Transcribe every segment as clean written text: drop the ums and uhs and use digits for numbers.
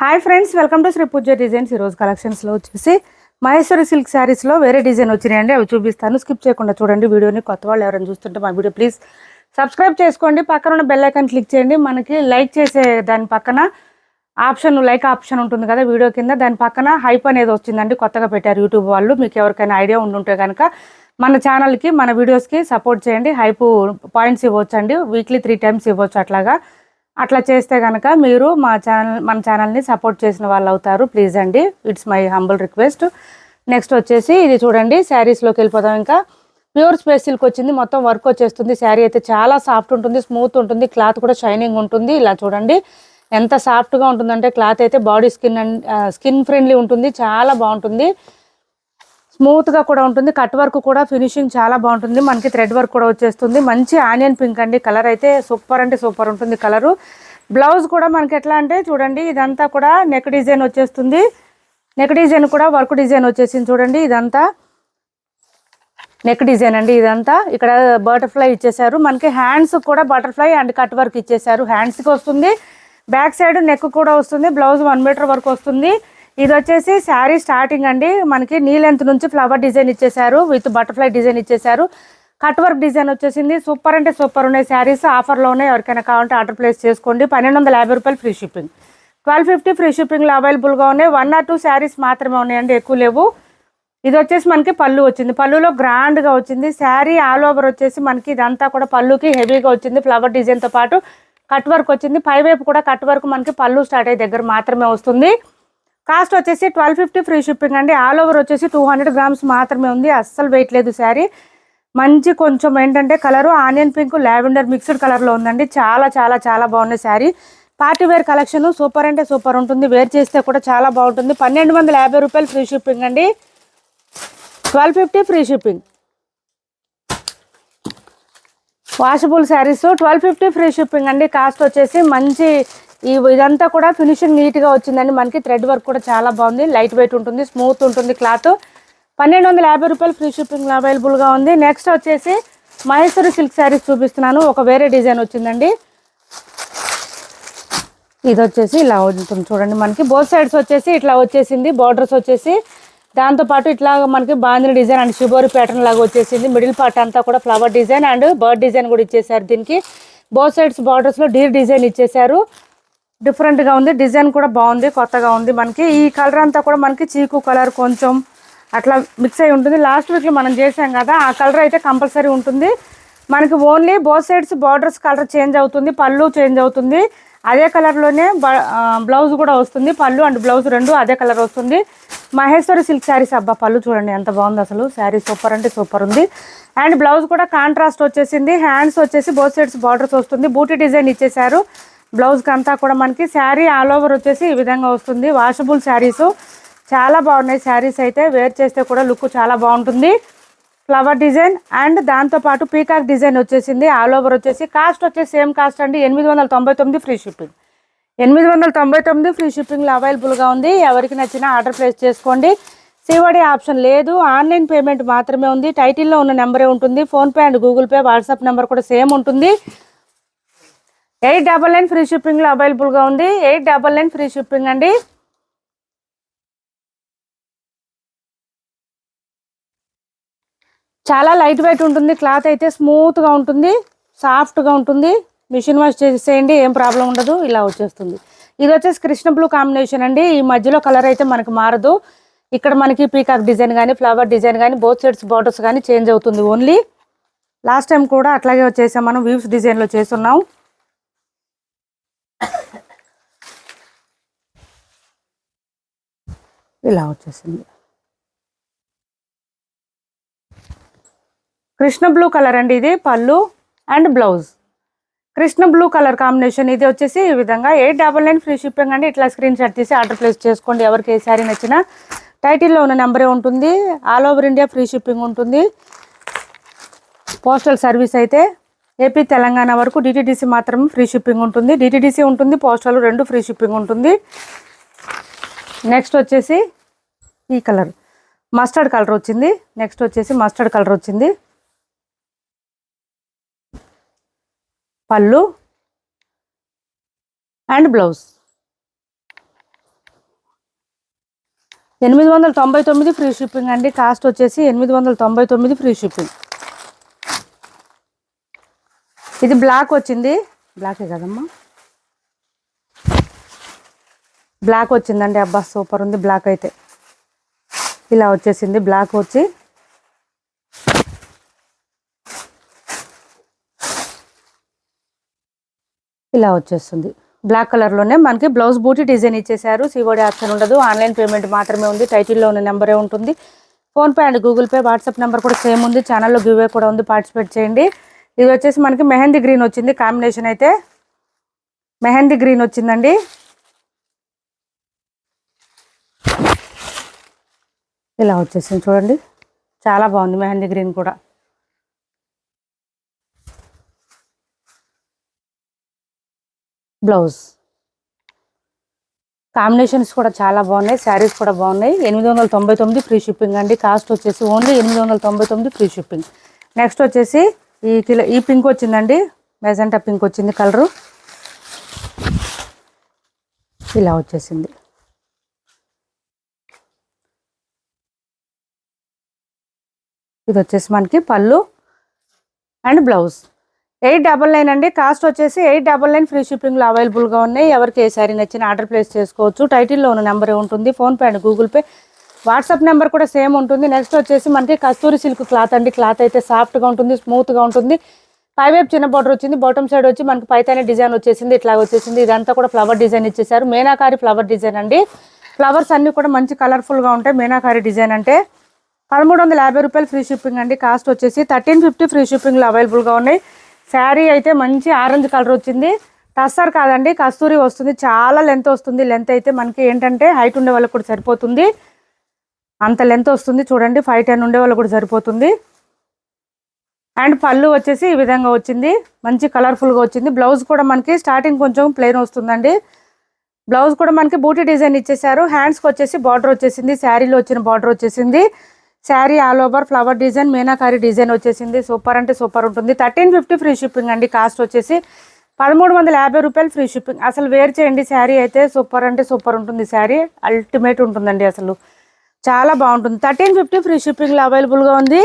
Hi friends, welcome to Sri Pooja designs. ఈరోజు కలెక్షన్స్లో వచ్చేసి మహేశ్వరి సిల్క్ శారీస్లో వేరే డిజైన్ వచ్చినాయండి. అవి చూపిస్తాను, స్కిప్ చేయకుండా చూడండి వీడియోని. కొత్త వాళ్ళు ఎవరైనా చూస్తుంటే మా వీడియో ప్లీజ్ సబ్స్క్రైబ్ చేసుకోండి. పక్కన ఉన్న బెల్ ఐకాన్ క్లిక్ చేయండి. మనకి లైక్ చేసే దాని పక్కన ఆప్షన్, లైక్ ఆప్షన్ ఉంటుంది కదా వీడియో కింద, దాని పక్కన హైప్ అనేది వచ్చిందండి, కొత్తగా పెట్టారు యూట్యూబ్ వాళ్ళు. మీకు ఎవరికైనా ఐడియా ఉండుంటే కనుక మన ఛానల్కి, మన వీడియోస్కి సపోర్ట్ చేయండి. హైప్ పాయింట్స్ ఇవ్వచ్చండి, వీక్లీ 3 times ఇవ్వచ్చు. అట్లా చేస్తే కనుక మీరు మన ఛానల్ని సపోర్ట్ చేసిన వాళ్ళు అవుతారు. ప్లీజ్ అండి, it's my humble request. Next వచ్చేసి ఇది చూడండి, శారీస్లోకి వెళ్ళిపోదాం. ఇంకా ప్యూర్ స్పేస్ సిల్క్ వచ్చింది, మొత్తం వర్క్ వచ్చేస్తుంది. శారీ అయితే చాలా సాఫ్ట్ ఉంటుంది, స్మూత్ ఉంటుంది, క్లాత్ కూడా షైనింగ్ ఉంటుంది. ఇలా చూడండి ఎంత సాఫ్ట్గా ఉంటుందంటే క్లాత్ అయితే బాడీ స్కిన్ ఫ్రెండ్లీ ఉంటుంది, చాలా బాగుంటుంది. స్మూత్గా కూడా ఉంటుంది. కట్ వర్క్ కూడా ఫినిషింగ్ చాలా బాగుంటుంది. మనకి థ్రెడ్ వర్క్ కూడా వచ్చేస్తుంది. మంచి ఆనియన్ పింక్ అండి, కలర్ అయితే సూపర్ అంటే సూపర్ ఉంటుంది కలరు. బ్లౌజ్ కూడా మనకి ఎట్లా అంటే చూడండి, ఇదంతా కూడా నెక్ డిజైన్ వచ్చేస్తుంది. నెక్ డిజైన్ కూడా వర్క్ డిజైన్ వచ్చేసింది చూడండి. ఇదంతా నెక్ డిజైన్ అండి. ఇదంతా ఇక్కడ బటర్ఫ్లై ఇచ్చేసారు. మనకి హ్యాండ్స్ కూడా బటర్ఫ్లై అండ్ కట్ వర్క్ ఇచ్చేసారు. హ్యాండ్స్కి వస్తుంది, బ్యాక్ సైడ్ నెక్ కూడా వస్తుంది. బ్లౌజ్ 1 మీటర్ వరకు వస్తుంది. ఇది వచ్చేసి శారీ స్టార్టింగ్ అండి. మనకి నీ లెంత్ నుంచి ఫ్లవర్ డిజైన్ ఇచ్చేసారు, విత్ బటర్ఫ్లై డిజైన్ ఇచ్చేసారు. కట్ వర్క్ డిజైన్ వచ్చేసింది. సూపర్ అంటే సూపర్ ఉన్నాయి శారీస్. ఆఫర్లో ఉన్నాయి, ఎవరికైనా కావాలంటే ఆర్డర్ ప్లేస్ చేసుకోండి. 1250 రూపాయలు ఫ్రీ షిప్పింగ్, 1250 ఫ్రీ షిప్పింగ్లో అవైలబుల్గా ఉన్నాయి. 1 or 2 శారీస్ మాత్రమే ఉన్నాయండి, ఎక్కువ లేవు. ఇది వచ్చేసి మనకి పళ్ళు వచ్చింది, పళ్ళులో గ్రాండ్గా వచ్చింది. శారీ ఆల్ ఓవర్ వచ్చేసి మనకి ఇదంతా కూడా పళ్ళుకి హెవీగా వచ్చింది. ఫ్లవర్ డిజైన్తో పాటు కట్ వర్క్ వచ్చింది. పైవైపు కూడా కట్ వర్క్ మనకి పళ్ళు స్టార్ట్ అయ్యే దగ్గర మాత్రమే వస్తుంది. కాస్ట్ వచ్చేసి 1250 ఫ్రీ షిప్పింగ్ అండి. ఆల్ ఓవర్ వచ్చేసి 200 grams మాత్రమే ఉంది. అస్సలు వెయిట్ లేదు శారీ. మంచి కొంచెం ఏంటంటే colour onion pink lavender mixed కలర్లో ఉందండి. చాలా చాలా చాలా బాగుంది sari. Party wear collection super అంటే సూపర్ ఉంటుంది. వేర్ చేస్తే కూడా చాలా బాగుంటుంది. 1250 రూపాయలు ఫ్రీ షిప్పింగ్ అండి, 1250 free shipping. Washable saris 1250 free shipping అండి. కాస్ట్ వచ్చేసి మంచి ఇదంతా కూడా ఫినిషింగ్ నీట్గా వచ్చిందండి. మనకి థ్రెడ్ వర్క్ కూడా చాలా బాగుంది. లైట్ వెయిట్ ఉంటుంది, స్మూత్ ఉంటుంది క్లాత్. 1250 రూపాయలు ఫ్రీ షిప్పింగ్ అవైలబుల్గా ఉంది. నెక్స్ట్ వచ్చేసి మహేశ్వరి సిల్క్ శారీస్ చూపిస్తున్నాను. ఒక వేరే డిజైన్ వచ్చిందండి. ఇది వచ్చేసి ఇలా ఉంటుంది చూడండి. మనకి బోత్ సైడ్స్ వచ్చేసి ఇట్లా వచ్చేసింది. బార్డర్స్ వచ్చేసి దాంతోపాటు ఇట్లా మనకి bandhani design and shibori pattern లాగా వచ్చేసింది. మిడిల్ పార్ట్ అంతా కూడా flower design and bird design కూడా ఇచ్చేసారు. దీనికి బోత్ సైడ్స్ బార్డర్స్లో డీర్ డిజైన్ ఇచ్చేసారు. డిఫరెంట్గా ఉంది, డిజైన్ కూడా బాగుంది, కొత్తగా ఉంది. మనకి ఈ కలర్ అంతా కూడా మనకి చీకు కలర్ కొంచెం అట్లా మిక్స్ అయి ఉంటుంది. లాస్ట్ వీక్లో మనం చేసాం కదా, ఆ కలర్ అయితే కంపల్సరీ ఉంటుంది. మనకి only both sides borders colour change అవుతుంది, పళ్ళు చేంజ్ అవుతుంది. అదే కలర్లోనే బ్లౌజ్ కూడా వస్తుంది. పళ్ళు అండ్ బ్లౌజ్ రెండు అదే కలర్ వస్తుంది. మహేశ్వరి సిల్క్ శారీస్. అబ్బా పళ్ళు చూడండి ఎంత బాగుంది అసలు. శారీ సూపర్ అంటే సూపర్ ఉంది. అండ్ బ్లౌజ్ కూడా కాంట్రాస్ట్ వచ్చేసింది. హ్యాండ్స్ వచ్చేసి బోత్ సైడ్స్ బార్డర్స్ వస్తుంది. బూటీ డిజైన్ ఇచ్చేసారు బ్లౌజ్కి అంతా కూడా. మనకి శారీ ఆల్ ఓవర్ వచ్చేసి ఈ విధంగా వస్తుంది. వాషబుల్ శారీస్ చాలా బాగున్నాయి. శారీస్ అయితే వేర్ చేస్తే కూడా లుక్ చాలా బాగుంటుంది. ఫ్లవర్ డిజైన్ అండ్ దాంతోపాటు పీకాక్ డిజైన్ వచ్చేసింది. ఆల్ ఓవర్ వచ్చేసి కాస్ట్ వచ్చేసి సేమ్ కాస్ట్ అండి, 899 ఫ్రీ షిప్పింగ్. 899 ఫ్రీ షిప్పింగ్లో అవైలబుల్గా ఉంది. ఎవరికి నచ్చినా ఆర్డర్ ప్లేస్ చేసుకోండి. సిఓడి ఆప్షన్ లేదు, ఆన్లైన్ పేమెంట్ మాత్రమే ఉంది. టైటిల్లో ఉన్న నెంబరే ఉంటుంది. PhonePe and Google pay, WhatsApp number కూడా సేమ్ ఉంటుంది. 899 ఫ్రీ షిప్పింగ్లో అవైలబుల్గా ఉంది. 899 ఫ్రీ షిప్పింగ్ అండి. చాలా లైట్ వెయిట్ ఉంటుంది. క్లాత్ అయితే స్మూత్గా ఉంటుంది, సాఫ్ట్గా ఉంటుంది. మిషన్ వాష్ చేసేయండి, ఏం ప్రాబ్లం ఉండదు. ఇలా వచ్చేస్తుంది. ఇది వచ్చేసి కృష్ణ బ్లూ కాంబినేషన్ అండి. ఈ మధ్యలో కలర్ అయితే మనకు మారదు. ఇక్కడ మనకి పీకాక్ డిజైన్ కానీ ఫ్లవర్ డిజైన్ కానీ బోత్ సైడ్స్ బార్డర్స్ కానీ చేంజ్ అవుతుంది ఓన్లీ. లాస్ట్ టైం కూడా అట్లాగే వచ్చేసాం మనం, వీవ్స్ డిజైన్లో చేస్తున్నాం. ఇలా వచ్చేసింది. కృష్ణ బ్లూ కలర్ అండి. ఇది పళ్ళు and blouse Krishna blue colour combination. ఇది వచ్చేసి ఈ విధంగా 899 ఫ్రీ షిప్పింగ్ అండి. ఇట్లా స్క్రీన్ షాట్ తీసి ఆర్డర్ ప్లేస్ చేసుకోండి. ఎవరికి ఏ శారీ నచ్చినా టైటిల్లో ఉన్న నెంబరే ఉంటుంది. All over India free shipping ఉంటుంది. పోస్టల్ సర్వీస్ అయితే ఏపీ తెలంగాణ వరకు డిటీడీసీ మాత్రం ఫ్రీ షిప్పింగ్ ఉంటుంది. డిటీడీసీ ఉంటుంది, పోస్టల్ రెండు ఫ్రీ షిప్పింగ్ ఉంటుంది. నెక్స్ట్ వచ్చేసి ఈ కలర్ మస్టర్డ్ కలర్ వచ్చింది. నెక్స్ట్ వచ్చేసి మస్టర్డ్ కలర్ వచ్చింది. పళ్ళు అండ్ బ్లౌజ్ 899 ఫ్రీ షిప్పింగ్ అండి. కాస్ట్ వచ్చేసి 899 ఫ్రీ షిప్పింగ్. ఇది బ్లాక్ వచ్చింది, బ్లాకే కదమ్మా, బ్లాక్ వచ్చిందండి. అబ్బా సూపర్ ఉంది బ్లాక్ అయితే. ఇలా వచ్చేసింది బ్లాక్ వచ్చి. ఇలా వచ్చేస్తుంది బ్లాక్ కలర్లోనే. మనకి బ్లౌజ్ బూటీ డిజైన్ ఇచ్చేసారు. సిఓడి ఆప్షన్ ఉండదు, ఆన్లైన్ పేమెంట్ మాత్రమే ఉంది. టైటిల్లో ఉన్న నెంబరే ఉంటుంది. PhonePe and Google pay, WhatsApp number కూడా సేమ్ ఉంది. ఛానల్లో గివ్వే కూడా ఉంది, పార్టిసిపేట్ చేయండి. ఇది వచ్చేసి మనకి మెహందీ గ్రీన్ వచ్చింది కాంబినేషన్ అయితే. మెహందీ గ్రీన్ వచ్చిందండి. ఇలా వచ్చేసింది చూడండి, చాలా బాగుంది మెహందీ గ్రీన్ కూడా. బ్లౌజ్ కాంబినేషన్స్ కూడా చాలా బాగున్నాయి, శారీస్ కూడా బాగున్నాయి. 899 ఫ్రీ షిప్పింగ్ అండి. కాస్ట్ వచ్చేసి ఓన్లీ 899 ఫ్రీ షిప్పింగ్. నెక్స్ట్ వచ్చేసి ఈ పింక్ వచ్చిందండి, మెజెంటా పింక్ వచ్చింది కలరు. ఇలా వచ్చేసింది. ఇది వచ్చేసి మనకి పళ్ళు అండ్ బ్లౌజ్. 899 అండి. కాస్ట్ వచ్చేసి 899 ఫ్రీ షిప్పింగ్లో అవైలబుల్గా ఉన్నాయి. ఎవరికి ఏ శారీ నచ్చిన ఆర్డర్ ప్లేస్ చేసుకోవచ్చు. టైటిల్లో ఉన్న నెంబరే ఉంటుంది. PhonePe and Google pay, WhatsApp number కూడా సేమ్ ఉంటుంది. నెక్స్ట్ వచ్చేసి మనకి కస్తూరి సిల్క్ క్లాత్ అండి. క్లాత్ అయితే సాఫ్ట్గా ఉంటుంది, స్మూత్గా ఉంటుంది. పైవైపు చిన్న బార్డర్ వచ్చింది, బాటమ్ సైడ్ వచ్చి మనకి పైతానే డిజైన్ వచ్చేసింది. ఇట్లా వచ్చేసింది. ఇదంతా కూడా ఫ్లవర్ డిజైన్ ఇచ్చేసారు. మీనాకారి ఫ్లవర్ డిజైన్ అండి. ఫ్లవర్స్ అన్నీ కూడా మంచి కలర్ఫుల్గా ఉంటాయి. మీనాకారి డిజైన్ అంటే 1350 రూపాయలు ఫ్రీ షిప్పింగ్ అండి. కాస్ట్ వచ్చేసి 1350 ఫ్రీ షిప్పింగ్లో అవైలబుల్గా ఉన్నాయి. శారీ అయితే మంచి ఆరెంజ్ కలర్ వచ్చింది. టస్సర్ కాదండి, కస్తూరి వస్తుంది. చాలా లెంత్ వస్తుంది. లెంత్ అయితే మనకి ఏంటంటే హైట్ ఉండే వాళ్ళకి కూడా సరిపోతుంది, అంత లెంత్ వస్తుంది. చూడండి 5'10" ఉండే వాళ్ళకి కూడా సరిపోతుంది. అండ్ పళ్ళు వచ్చేసి ఈ విధంగా వచ్చింది, మంచి కలర్ఫుల్గా వచ్చింది. బ్లౌజ్ కూడా మనకి స్టార్టింగ్ కొంచెం ప్లెయిన్ వస్తుందండి. బ్లౌజ్ కూడా మనకి బూటీ డిజైన్ ఇచ్చేసారు. హ్యాండ్స్కి వచ్చేసి బార్డర్ వచ్చేసింది, శారీలో వచ్చిన బార్డర్ వచ్చేసింది. Sari all over flower design, meenakari design వచ్చేసింది. సూపర్ అంటే సూపర్ ఉంటుంది. 1350 ఫ్రీ షిప్పింగ్ అండి. కాస్ట్ వచ్చేసి 1350 రూపాయలు ఫ్రీ షిప్పింగ్. అసలు వేర్ చేయండి, శారీ అయితే సూపర్ అంటే సూపర్ ఉంటుంది. శారీ అల్టిమేట్ ఉంటుందండి, అసలు చాలా బాగుంటుంది. 1350 ఫ్రీ షిప్పింగ్లో అవైలబుల్గా ఉంది.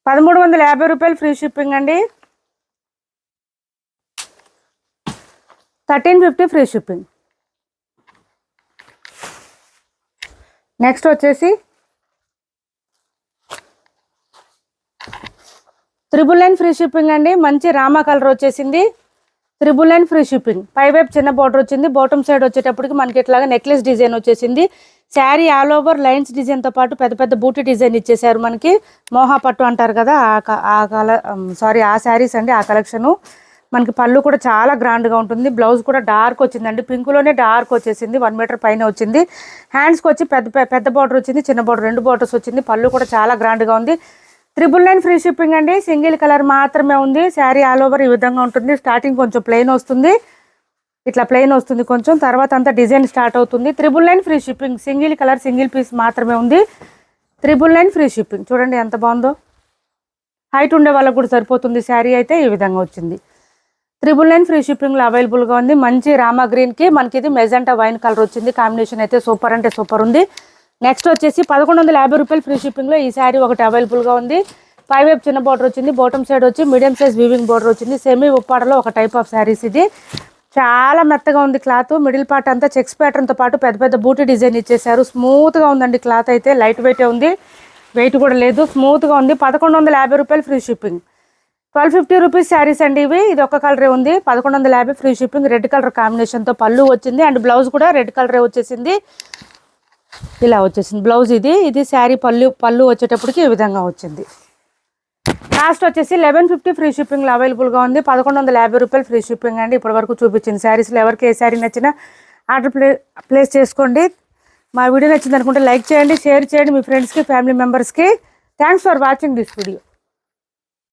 ₹1350 ఫ్రీ షిప్పింగ్ అండి. 1350 ఫ్రీ షిప్పింగ్. నెక్స్ట్ వచ్చేసి 999 ఫ్రీ షిప్పింగ్ అండి. మంచి రామా కలర్ వచ్చేసింది. 999 ఫ్రీ షిప్పింగ్. పైవైపు చిన్న బార్డర్ వచ్చింది, బాటమ్ సైడ్ వచ్చేటప్పటికి మనకి ఇట్లాగా నెక్లెస్ డిజైన్ వచ్చేసింది. శారీ ఆల్ ఓవర్ లైన్స్ డిజైన్తో పాటు పెద్ద పెద్ద బూటీ డిజైన్ ఇచ్చేసారు. మనకి మోహా పట్టు అంటారు కదా, ఆ శారీస్ అండి, ఆ కలెక్షను. మనకి పళ్ళు కూడా చాలా గ్రాండ్గా ఉంటుంది. బ్లౌజ్ కూడా డార్క్ వచ్చిందండి, పింక్లోనే డార్క్ వచ్చేసింది. 1 మీటర్ పైన వచ్చింది. హ్యాండ్స్కి వచ్చి పెద్ద బార్డర్ వచ్చింది, చిన్న బార్డర్, 2 బార్డర్స్ వచ్చింది. పళ్ళు కూడా చాలా గ్రాండ్గా ఉంది. 999 ఫ్రీ షిప్పింగ్ అండి. సింగిల్ కలర్ మాత్రమే ఉంది. శారీ ఆల్ ఓవర్ ఈ విధంగా ఉంటుంది. స్టార్టింగ్ కొంచెం ప్లెయిన్ వస్తుంది, ఇట్లా ప్లెయిన్ వస్తుంది కొంచెం, తర్వాత అంతా డిజైన్ స్టార్ట్ అవుతుంది. 999 free shipping. Single colour, single piece మాత్రమే ఉంది. 999 ఫ్రీ షిప్పింగ్. చూడండి ఎంత బాగుందో. హైట్ ఉండే వాళ్ళకు కూడా సరిపోతుంది. శారీ అయితే ఈ విధంగా వచ్చింది. 999 ఫ్రీ షిప్పింగ్లో అవైలబుల్గా ఉంది. మంచి రామా గ్రీన్కి మనకి ఇది మెజెంటా వైన్ కలర్ వచ్చింది. కాంబినేషన్ అయితే సూపర్ అంటే సూపర్ ఉంది. నెక్స్ట్ వచ్చేసి 1150 రూపాయలు ఫ్రీ షిప్పింగ్లో ఈ శారీ ఒకటి అవైలబుల్గా ఉంది. పైవైపు చిన్న బార్డర్ వచ్చింది, బాటమ్ సైడ్ వచ్చి మీడియం సైజ్ వీవింగ్ బార్డర్ వచ్చింది. సెమీ ఉప్పాడలో ఒక టైప్ ఆఫ్ శారీస్ ఇది. చాలా మెత్తగా ఉంది క్లాత్. మిడిల్ పార్ట్ అంతా చెక్స్ ప్యాటర్న్తో పాటు పెద్ద పెద్ద బూటీ డిజైన్ ఇచ్చేసారు. స్మూత్గా ఉందండి క్లాత్ అయితే, లైట్ వెయిటే ఉంది, వెయిట్ కూడా లేదు, స్మూత్గా ఉంది. 1150 రూపాయలు ఫ్రీ షిప్పింగ్. 1250 రూపీస్ శారీస్ అండి ఇవి. ఇది ఒక కలరే ఉంది. 1150 ఫ్రీ షిప్పింగ్. రెడ్ కలర్ కాంబినేషన్తో పళ్ళు వచ్చింది అండ్ బ్లౌజ్ కూడా రెడ్ కలరే వచ్చేసింది. ఇలా వచ్చేసింది బ్లౌజ్. ఇది శారీ పళ్ళు వచ్చేటప్పటికి ఈ విధంగా వచ్చింది. కాస్ట్ వచ్చేసి 1150 ఫ్రీ షిప్పింగ్లో అవైలబుల్గా ఉంది. 1150 రూపాయలు ఫ్రీ షిప్పింగ్ అండి. ఇప్పటి వరకు చూపించింది శారీస్లో ఎవరికి ఏ శారీ నచ్చినా ఆర్డర్ ప్లేస్ చేసుకోండి. మా వీడియో నచ్చింది అనుకుంటే లైక్ చేయండి, షేర్ చేయండి మీ ఫ్రెండ్స్కి, ఫ్యామిలీ మెంబర్స్కి. Thanks for watching this video.